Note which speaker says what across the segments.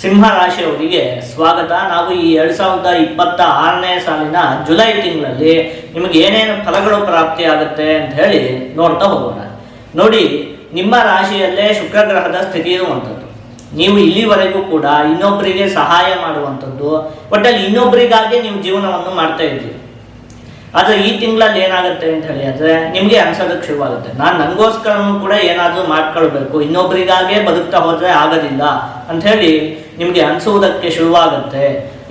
Speaker 1: ಸಿಂಹ ರಾಶಿಯವರಿಗೆ ಸ್ವಾಗತ. ನಾವು ಈ 2026ನೇ ಸಾಲಿನ ಜುಲೈ ತಿಂಗಳಲ್ಲಿ ನಿಮಗೆ ಏನೇನು ಫಲಗಳು ಪ್ರಾಪ್ತಿಯಾಗುತ್ತೆ ಅಂತ ಹೇಳಿ ನೋಡ್ತಾ ಹೋಗೋಣ. ನೋಡಿ, ನಿಮ್ಮ ರಾಶಿಯಲ್ಲೇ ಶುಕ್ರ ಗ್ರಹದ ಸ್ಥಿತಿ ಇರುವಂಥದ್ದು. ನೀವು ಇಲ್ಲಿವರೆಗೂ ಕೂಡ ಇನ್ನೊಬ್ಬರಿಗೆ ಸಹಾಯ ಮಾಡುವಂಥದ್ದು, ಒಟ್ಟಲ್ಲಿ ಇನ್ನೊಬ್ಬರಿಗಾಗಿ ನೀವು ಜೀವನವನ್ನು ಮಾಡ್ತಾ ಇದ್ದೀರಿ. ಆದರೆ ಈ ತಿಂಗಳಲ್ಲಿ ಏನಾಗುತ್ತೆ ಅಂತ ಹೇಳಿದ್ರೆ ನಿಮಗೆ ಅನ್ಸೋದಕ್ಕೆ ಶುರುವಾಗುತ್ತೆ, ನಾನು ನನಗೋಸ್ಕರನೂ ಕೂಡ ಏನಾದರೂ ಮಾಡ್ಕೊಳ್ಬೇಕು, ಇನ್ನೊಬ್ಬರಿಗಾಗೇ ಬದುಕ್ತಾ ಹೋದರೆ ಆಗೋದಿಲ್ಲ ಅಂಥೇಳಿ ನಿಮಗೆ ಅನಿಸುವುದಕ್ಕೆ ಶುರುವಾಗುತ್ತೆ.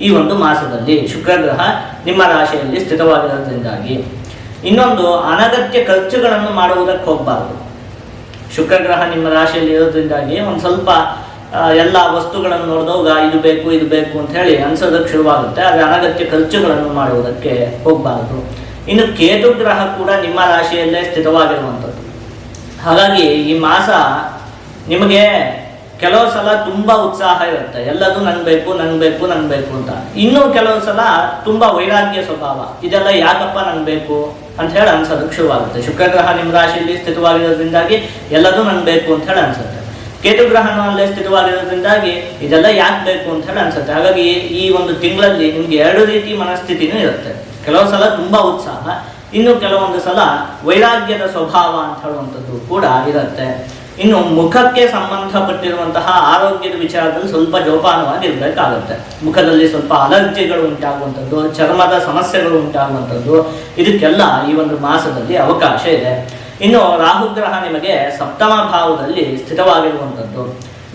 Speaker 1: ಈ ಒಂದು ಮಾಸದಲ್ಲಿ ಶುಕ್ರ ಗ್ರಹ ನಿಮ್ಮ ರಾಶಿಯಲ್ಲಿ ಸ್ಥಿತವಾಗಿರೋದ್ರಿಂದಾಗಿ ಇನ್ನೊಂದು, ಅನಗತ್ಯ ಖರ್ಚುಗಳನ್ನು ಮಾಡುವುದಕ್ಕೆ ಹೋಗಬಾರ್ದು. ಶುಕ್ರ ಗ್ರಹ ನಿಮ್ಮ ರಾಶಿಯಲ್ಲಿ ಇರೋದ್ರಿಂದಾಗಿ ಒಂದು ಸ್ವಲ್ಪ ಎಲ್ಲ ವಸ್ತುಗಳನ್ನು ನೋಡಿದಾಗ ಇದು ಬೇಕು ಅಂತ ಹೇಳಿ ಅನ್ಸೋದಕ್ಕೆ ಶುರುವಾಗುತ್ತೆ. ಆದರೆ ಅನಗತ್ಯ ಖರ್ಚುಗಳನ್ನು ಮಾಡುವುದಕ್ಕೆ ಹೋಗಬಾರದು. ಇನ್ನು ಕೇತು ಗ್ರಹ ಕೂಡ ನಿಮ್ಮ ರಾಶಿಯಲ್ಲೇ ಸ್ಥಿತವಾಗಿರುವಂಥದ್ದು. ಹಾಗಾಗಿ ಈ ಮಾಸ ನಿಮಗೆ ಕೆಲವು ಸಲ ತುಂಬ ಉತ್ಸಾಹ ಇರುತ್ತೆ, ಎಲ್ಲದೂ ನಂಗೆ ಬೇಕು ಅಂತ. ಇನ್ನೂ ಕೆಲವು ಸಲ ತುಂಬ ವೈರಾಗ್ಯ ಸ್ವಭಾವ, ಇದೆಲ್ಲ ಯಾಕಪ್ಪ ನಂಗೆ ಬೇಕು ಅಂತ ಹೇಳಿ ಅನ್ಸೋದಕ್ಕೆ ಶುರುವಾಗುತ್ತೆ. ಶುಕ್ರ ಗ್ರಹ ನಿಮ್ಮ ರಾಶಿಯಲ್ಲಿ ಸ್ಥಿತವಾಗಿರೋದ್ರಿಂದಾಗಿ ಎಲ್ಲದೂ ನಂಗೆ ಬೇಕು ಅಂತ ಹೇಳಿ ಅನ್ಸುತ್ತೆ. ಕೇತು ಗ್ರಹನೂ ಅಲ್ಲೇ ಸ್ಥಿತವಾಗಿರೋದ್ರಿಂದಾಗಿ ಇದೆಲ್ಲ ಯಾಕೆ ಬೇಕು ಅಂತ ಹೇಳಿ ಅನ್ಸುತ್ತೆ. ಹಾಗಾಗಿ ಈ ಒಂದು ತಿಂಗಳಲ್ಲಿ ನಿಮ್ಗೆ ಎರಡು ರೀತಿ ಮನಸ್ಥಿತಿನೂ ಇರುತ್ತೆ. ಕೆಲವು ಸಲ ತುಂಬಾ ಉತ್ಸಾಹ, ಇನ್ನು ಕೆಲವೊಂದು ಸಲ ವೈರಾಗ್ಯದ ಸ್ವಭಾವ ಅಂತ ಹೇಳುವಂಥದ್ದು ಕೂಡ ಇರುತ್ತೆ. ಇನ್ನು ಮುಖಕ್ಕೆ ಸಂಬಂಧಪಟ್ಟಿರುವಂತಹ ಆರೋಗ್ಯದ ವಿಚಾರದಲ್ಲಿ ಸ್ವಲ್ಪ ಜೋಪಾನವಾಗಿರ್ಬೇಕಾಗುತ್ತೆ. ಮುಖದಲ್ಲಿ ಸ್ವಲ್ಪ ಅಲರ್ಜಿಗಳು ಉಂಟಾಗುವಂಥದ್ದು, ಚರ್ಮದ ಸಮಸ್ಯೆಗಳು ಉಂಟಾಗುವಂಥದ್ದು, ಇದಕ್ಕೆಲ್ಲ ಈ ಒಂದು ಮಾಸದಲ್ಲಿ ಅವಕಾಶ ಇದೆ. ಇನ್ನು ರಾಹುಗ್ರಹ ನಿಮಗೆ ಸಪ್ತಮ ಭಾವದಲ್ಲಿ ಸ್ಥಿತವಾಗಿರುವಂಥದ್ದು.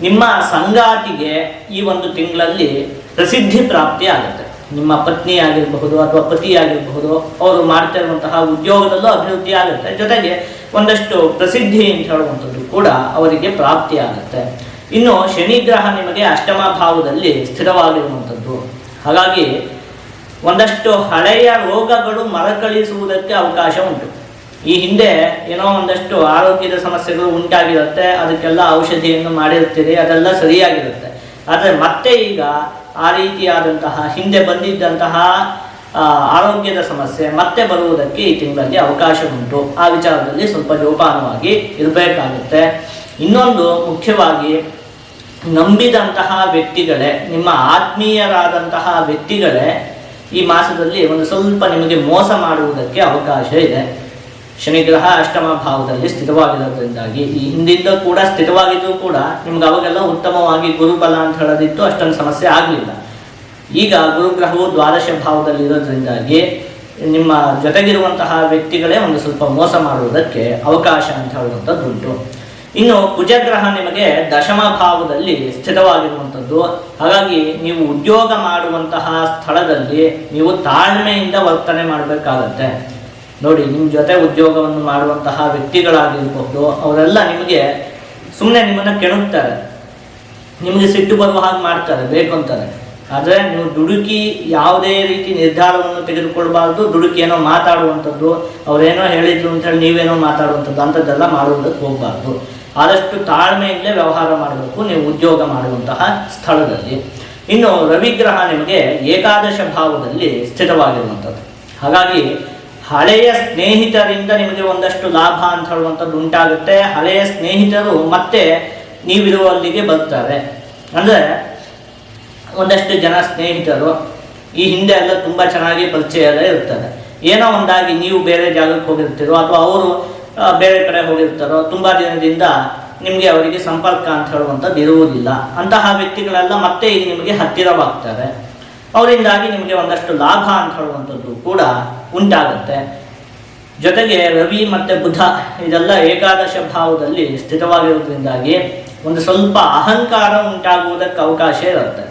Speaker 1: ನಿಮ್ಮ ಸಂಗಾತಿಗೆ ಈ ಒಂದು ತಿಂಗಳಲ್ಲಿ ಪ್ರಸಿದ್ಧಿ ಪ್ರಾಪ್ತಿ ಆಗುತ್ತೆ. ನಿಮ್ಮ ಪತ್ನಿ ಆಗಿರಬಹುದು ಅಥವಾ ಪತಿ ಆಗಿರಬಹುದು, ಅವರು ಮಾಡ್ತಾ ಇರುವಂತಹ ಉದ್ಯೋಗದಲ್ಲೂ ಅಭಿವೃದ್ಧಿ ಆಗುತ್ತೆ. ಜೊತೆಗೆ ಒಂದಷ್ಟು ಪ್ರಸಿದ್ಧಿ ಅಂತ ಹೇಳುವಂಥದ್ದು ಕೂಡ ಅವರಿಗೆ ಪ್ರಾಪ್ತಿ ಆಗುತ್ತೆ. ಇನ್ನು ಶನಿ ಗ್ರಹ ನಿಮಗೆ ಅಷ್ಟಮ ಭಾವದಲ್ಲಿ ಸ್ಥಿರವಾಗಿರುವಂಥದ್ದು. ಹಾಗಾಗಿ ಒಂದಷ್ಟು ಹಳೆಯ ರೋಗಗಳು ಮರಕಳಿಸುವುದಕ್ಕೆ ಅವಕಾಶ ಉಂಟು. ಈ ಹಿಂದೆ ಏನೋ ಒಂದಷ್ಟು ಆರೋಗ್ಯದ ಸಮಸ್ಯೆಗಳು ಉಂಟಾಗಿರುತ್ತೆ, ಅದಕ್ಕೆಲ್ಲ ಔಷಧಿಯನ್ನು ಮಾಡಿರ್ತೀರಿ, ಅದೆಲ್ಲ ಸರಿಯಾಗಿರುತ್ತೆ. ಆದರೆ ಮತ್ತೆ ಈಗ ಆ ರೀತಿಯಾದಂತಹ ಹಿಂದೆ ಬಂದಿದ್ದಂತಹ ಆರೋಗ್ಯದ ಸಮಸ್ಯೆ ಮತ್ತೆ ಬರುವುದಕ್ಕೆ ಈ ತಿಂಗಳಲ್ಲಿ ಅವಕಾಶ ಉಂಟು. ಆ ವಿಚಾರದಲ್ಲಿ ಸ್ವಲ್ಪ ಜೋಪಾನವಾಗಿ ಇರಬೇಕಾಗುತ್ತೆ. ಇನ್ನೊಂದು ಮುಖ್ಯವಾಗಿ, ನಂಬಿದಂತಹ ವ್ಯಕ್ತಿಗಳೇ, ನಿಮ್ಮ ಆತ್ಮೀಯರಾದಂತಹ ವ್ಯಕ್ತಿಗಳೇ ಈ ಮಾಸದಲ್ಲಿ ಒಂದು ಸ್ವಲ್ಪ ನಿಮಗೆ ಮೋಸ ಮಾಡುವುದಕ್ಕೆ ಅವಕಾಶ ಇದೆ. ಶನಿಗ್ರಹ ಅಷ್ಟಮ ಭಾವದಲ್ಲಿ ಸ್ಥಿತವಾಗಿರೋದ್ರಿಂದಾಗಿ ಈ ಹಿಂದಿಂದ ಕೂಡ ಸ್ಥಿತವಾಗಿದ್ದು ಕೂಡ ನಿಮ್ಗೆ ಅವಾಗೆಲ್ಲ ಉತ್ತಮವಾಗಿ ಗುರುಬಲ ಅಂತ ಹೇಳೋದಿತ್ತು, ಅಷ್ಟೊಂದು ಸಮಸ್ಯೆ ಆಗಲಿಲ್ಲ. ಈಗ ಗುರುಗ್ರಹವು ದ್ವಾದಶ ಭಾವದಲ್ಲಿ ಇರೋದ್ರಿಂದಾಗಿ ನಿಮ್ಮ ಜೊತೆಗಿರುವಂತಹ ವ್ಯಕ್ತಿಗಳೇ ಒಂದು ಸ್ವಲ್ಪ ಮೋಸ ಮಾಡುವುದಕ್ಕೆ ಅವಕಾಶ ಅಂತ ಹೇಳುವಂಥದ್ದು ಉಂಟು. ಇನ್ನು ಕುಜಗ್ರಹ ನಿಮಗೆ ದಶಮ ಭಾವದಲ್ಲಿ ಸ್ಥಿತವಾಗಿರುವಂಥದ್ದು. ಹಾಗಾಗಿ ನೀವು ಉದ್ಯೋಗ ಮಾಡುವಂತಹ ಸ್ಥಳದಲ್ಲಿ ನೀವು ತಾಳ್ಮೆಯಿಂದ ವರ್ತನೆ ಮಾಡಬೇಕಾಗತ್ತೆ. ನೋಡಿ, ನಿಮ್ಮ ಜೊತೆ ಉದ್ಯೋಗವನ್ನು ಮಾಡುವಂತಹ ವ್ಯಕ್ತಿಗಳಾಗಿರ್ಬಹುದು, ಅವರೆಲ್ಲ ನಿಮಗೆ ಸುಮ್ಮನೆ ನಿಮ್ಮನ್ನು ಕೆಣಕ್ತಾರೆ, ನಿಮಗೆ ಸಿಟ್ಟು ಬರುವ ಹಾಗೆ ಮಾಡ್ತಾರೆ, ಬೇಕು ಅಂತಾರೆ. ಆದರೆ ನೀವು ದುಡುಕಿ ಯಾವುದೇ ರೀತಿ ನಿರ್ಧಾರವನ್ನು ತೆಗೆದುಕೊಳ್ಬಾರ್ದು. ದುಡುಕಿ ಏನೋ ಮಾತಾಡುವಂಥದ್ದು, ಅವರೇನೋ ಹೇಳಿದ್ರು ಅಂತ ಹೇಳಿ ನೀವೇನೋ ಮಾತಾಡುವಂಥದ್ದು, ಅಂಥದ್ದೆಲ್ಲ ಮಾಡುವುದಕ್ಕೆ ಹೋಗಬಾರ್ದು. ಆದಷ್ಟು ತಾಳ್ಮೆಯಿಂದಲೇ ವ್ಯವಹಾರ ಮಾಡಬೇಕು ನೀವು ಉದ್ಯೋಗ ಮಾಡುವಂತಹ ಸ್ಥಳದಲ್ಲಿ. ಇನ್ನು ರವಿಗ್ರಹ ನಿಮಗೆ ಏಕಾದಶ ಭಾವದಲ್ಲಿ ಸ್ಥಿತವಾಗಿರುವಂಥದ್ದು. ಹಾಗಾಗಿ ಹಳೆಯ ಸ್ನೇಹಿತರಿಂದ ನಿಮಗೆ ಒಂದಷ್ಟು ಲಾಭ ಅಂತ ಹೇಳುವಂಥದ್ದು ಉಂಟಾಗುತ್ತೆ. ಹಳೆಯ ಸ್ನೇಹಿತರು ಮತ್ತೆ ನೀವಿರುವಲ್ಲಿಗೆ ಬರ್ತಾರೆ. ಅಂದರೆ ಒಂದಷ್ಟು ಜನ ಸ್ನೇಹಿತರು ಈ ಹಿಂದೆ ಎಲ್ಲ ತುಂಬ ಚೆನ್ನಾಗಿ ಪರಿಚಯ ಇರ್ತಾರೆ. ಏನೋ ಒಂದಾಗಿ ನೀವು ಬೇರೆ ಜಾಗಕ್ಕೆ ಹೋಗಿರ್ತೀರೋ ಅಥವಾ ಅವರು ಬೇರೆ ಕಡೆ ಹೋಗಿರ್ತಾರೋ, ತುಂಬ ದಿನದಿಂದ ನಿಮಗೆ ಅವರಿಗೆ ಸಂಪರ್ಕ ಅಂತ ಹೇಳುವಂಥದ್ದು ಇರುವುದಿಲ್ಲ. ಅಂತಹ ವ್ಯಕ್ತಿಗಳೆಲ್ಲ ಮತ್ತೆ ಈಗ ನಿಮಗೆ ಹತ್ತಿರವಾಗ್ತಾರೆ. ಅವರಿಂದಾಗಿ ನಿಮಗೆ ಒಂದಷ್ಟು ಲಾಭ ಅಂತ ಹೇಳುವಂಥದ್ದು ಕೂಡ ಉಂಟಾಗುತ್ತೆ. ಜೊತೆಗೆ ರವಿ ಮತ್ತು ಬುಧ ಇದೆಲ್ಲ ಏಕಾದಶ ಭಾವದಲ್ಲಿ ಸ್ಥಿತವಾಗಿರೋದ್ರಿಂದಾಗಿ ಒಂದು ಸ್ವಲ್ಪ ಅಹಂಕಾರ ಉಂಟಾಗುವುದಕ್ಕೆ ಅವಕಾಶ ಇರುತ್ತೆ.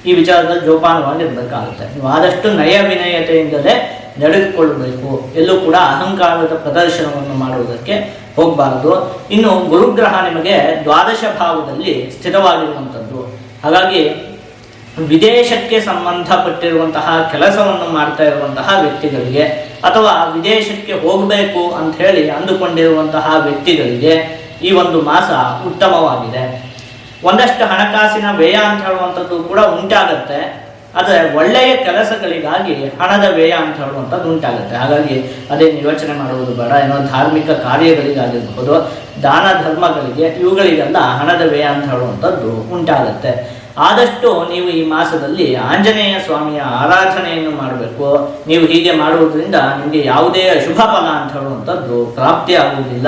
Speaker 1: ಈ ವಿಚಾರದಲ್ಲಿ ಜೋಪಾನವಾಗಿರಬೇಕಾಗುತ್ತೆ. ನೀವು ಆದಷ್ಟು ನಯ ವಿನಯತೆಯಿಂದಲೇ ನಡೆದುಕೊಳ್ಳಬೇಕು. ಎಲ್ಲೂ ಕೂಡ ಅಹಂಕಾರದ ಪ್ರದರ್ಶನವನ್ನು ಮಾಡುವುದಕ್ಕೆ ಹೋಗಬಾರದು. ಇನ್ನು ಗುರುಗ್ರಹ ನಿಮಗೆ ದ್ವಾದಶ ಭಾವದಲ್ಲಿ ಸ್ಥಿತವಾಗಿರುವಂಥದ್ದು. ಹಾಗಾಗಿ ವಿದೇಶಕ್ಕೆ ಸಂಬಂಧಪಟ್ಟಿರುವಂತಹ ಕೆಲಸವನ್ನು ಮಾಡ್ತಾ ಇರುವಂತಹ ವ್ಯಕ್ತಿಗಳಿಗೆ ಅಥವಾ ವಿದೇಶಕ್ಕೆ ಹೋಗಬೇಕು ಅಂತ ಹೇಳಿ ಅಂದುಕೊಂಡಿರುವಂತಹ ವ್ಯಕ್ತಿಗಳಿಗೆ ಈ ಒಂದು ಮಾಸ ಉತ್ತಮವಾಗಿದೆ. ಒಂದಷ್ಟು ಹಣಕಾಸಿನ ವ್ಯಯ ಅಂತ ಹೇಳುವಂಥದ್ದು ಕೂಡ ಉಂಟಾಗುತ್ತೆ. ಆದರೆ ಒಳ್ಳೆಯ ಕೆಲಸಗಳಿಗಾಗಿ ಹಣದ ವ್ಯಯ ಅಂತ ಹೇಳುವಂಥದ್ದು ಉಂಟಾಗುತ್ತೆ. ಹಾಗಾಗಿ ಅದೇನು ಯೋಚನೆ ಮಾಡುವುದು ಬೇಡ. ಏನೋ ಧಾರ್ಮಿಕ ಕಾರ್ಯಗಳಿಗಾಗಿರ್ಬೋದು, ದಾನ ಧರ್ಮಗಳಿಗೆ, ಇವುಗಳಿಗೆಲ್ಲ ಹಣದ ವ್ಯಯ ಅಂತ ಹೇಳುವಂಥದ್ದು ಉಂಟಾಗುತ್ತೆ. ಆದಷ್ಟು ನೀವು ಈ ಮಾಸದಲ್ಲಿ ಆಂಜನೇಯ ಸ್ವಾಮಿಯ ಆರಾಧನೆಯನ್ನು ಮಾಡಬೇಕು. ನೀವು ಹೀಗೆ ಮಾಡುವುದರಿಂದ ನಿಮಗೆ ಯಾವುದೇ ಅಶುಭ ಫಲ ಅಂತ ಹೇಳುವಂಥದ್ದು ಪ್ರಾಪ್ತಿಯಾಗುವುದಿಲ್ಲ.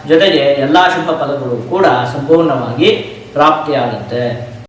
Speaker 1: ಜೊತೆಗೆ ಎಲ್ಲ ಶುಭ ಫಲಗಳು ಕೂಡ ಸಂಪೂರ್ಣವಾಗಿ ಪ್ರಾಪ್ತಿಯಾಗುತ್ತೆ.